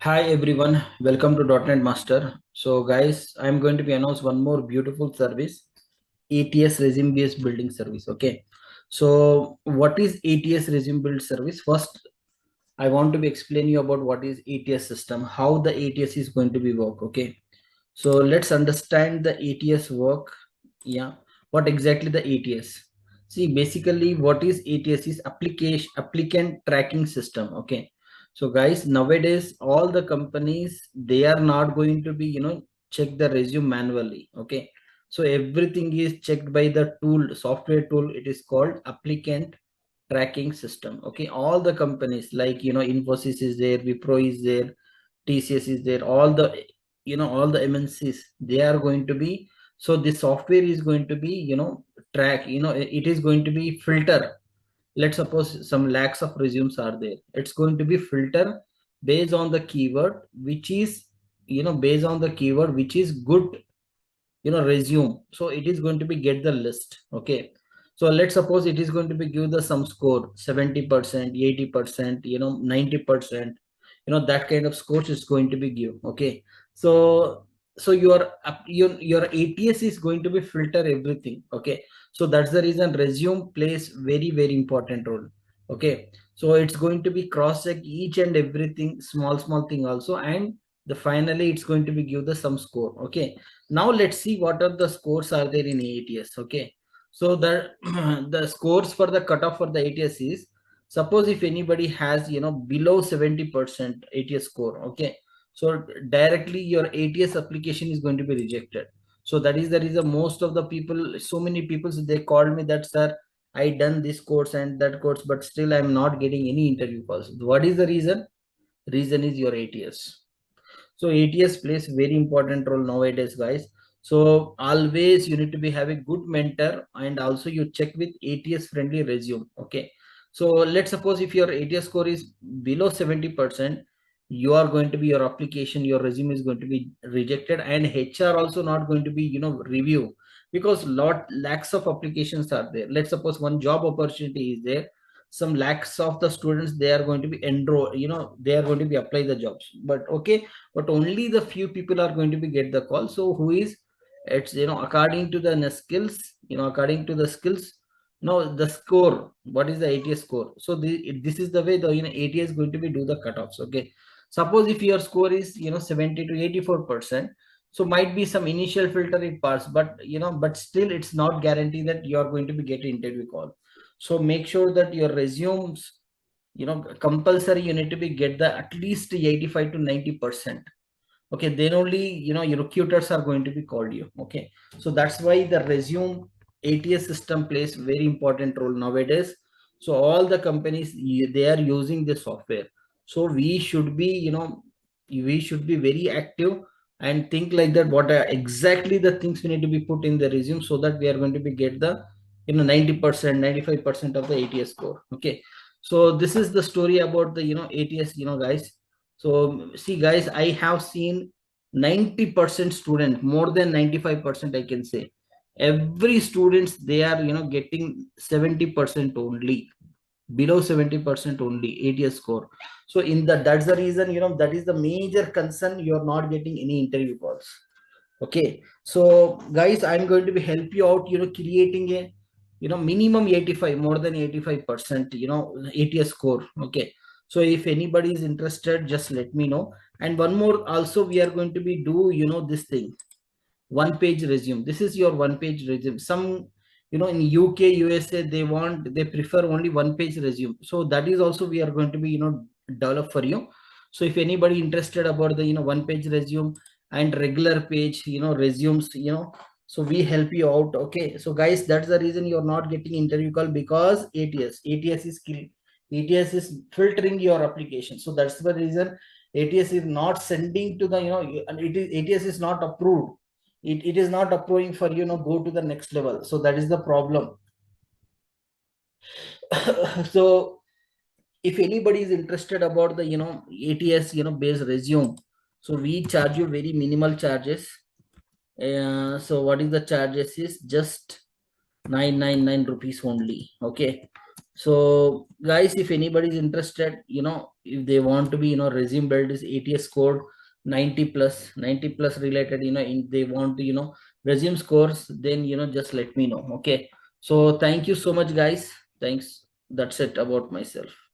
Hi everyone, welcome to .NET Master. So guys, I'm going to be announce one more beautiful service, ATS resume based building service. Okay, so what is ATS resume build service? First, I want to be explain you about what is ATS system, how the ATS is going to be work. Okay, so let's understand the ATS work. Yeah, what exactly the ATS? See, basically, what is ATS is applicant tracking system. Okay, so guys, nowadays all the companies they are not going to be check the resume manually. Okay, so everything is checked by the tool, software tool. It is called applicant tracking system. Okay, all the companies like Infosys is there, Wipro is there, TCS is there, all the all the MNCs they are going to be. So the software is going to be track, it is going to be filter. Let's suppose some lakhs of resumes are there, it's going to be filter based on the keyword which is based on the keyword which is good resume. So it is going to be get the list. Okay, so let's suppose it is going to be give the some score 70%, 80%, 90%, that kind of scores is going to be give. Okay, so your ATS is going to be filter everything. Okay, so that's the reason resume plays very important role. Okay, so it's going to be cross check each and everything, small thing also, and the finally it's going to be give the some score. Okay, now let's see what are the scores are there in ATS. Okay, so the the scores for the cutoff for the ATS is, suppose if anybody has below 70% ATS score. Okay, so directly your ATS application is going to be rejected. So that is the reason most of the people, so many people, they called me that, sir, I done this course and that course, but still I'm not getting any interview calls. What is the reason? Reason is your ATS. So ATS plays very important role nowadays, guys. So always you need to be have a good mentor, and also you check with ATS friendly resume. Okay, so let's suppose if your ATS score is below 70%, you are going to be, your application, your resume is going to be rejected, and HR also not going to be review, because lakhs of applications are there. Let's suppose one job opportunity is there, some lakhs of the students they are going to be enroll, they are going to be apply the jobs, but okay, but only the few people are going to be get the call. So who is, it's according to the skills, according to the skills, the score, what is the ATS score. So this is the way the ATS is going to be do the cutoffs. Okay, suppose if your score is 70 to 84%, so might be some initial filter it pass, but but still it's not guarantee that you are going to be get interview call. So make sure that your resumes, compulsory you need to be get the at least 85 to 90%. Okay, then only your recruiters are going to be called you. Okay, so that's why the resume ATS system plays very important role nowadays. So all the companies, they are using the software. So we should be, we should be very active and think like that, what are exactly the things we need to be put in the resume, so that we are going to be get the 90%, 95% of the ATS score. Okay, so this is the story about the ATS, guys. So see, guys, I have seen 90% student, more than 95%, I can say. Every students, they are getting 70% only, below 70% only ATS score. So in that's the reason, that is the major concern, you are not getting any interview calls. Okay, so guys, I'm going to be help you out, creating a minimum 85, more than 85%, ATS score. Okay, so if anybody is interested, just let me know. And one more also, we are going to be do this thing, one page resume. This is your one page resume. Some in UK, USA, they prefer only one page resume. So that is also we are going to be develop for you. So if anybody interested about the one page resume and regular page resumes, so we help you out. Okay, so guys, that's the reason you're not getting interview call, because ATS is filtering your application. So that's the reason ATS is not sending to the ATS is not approved. It is not approving for go to the next level. So that is the problem. So if anybody is interested about the ATS based resume, so we charge you very minimal charges. So what is the charges is just 999 rupees only. Okay, So guys, if anybody is interested, if they want to be, resume build is ATS code 90 plus related, they want to, resume scores, then, just let me know. Okay. So thank you so much, guys. Thanks. That's it about myself.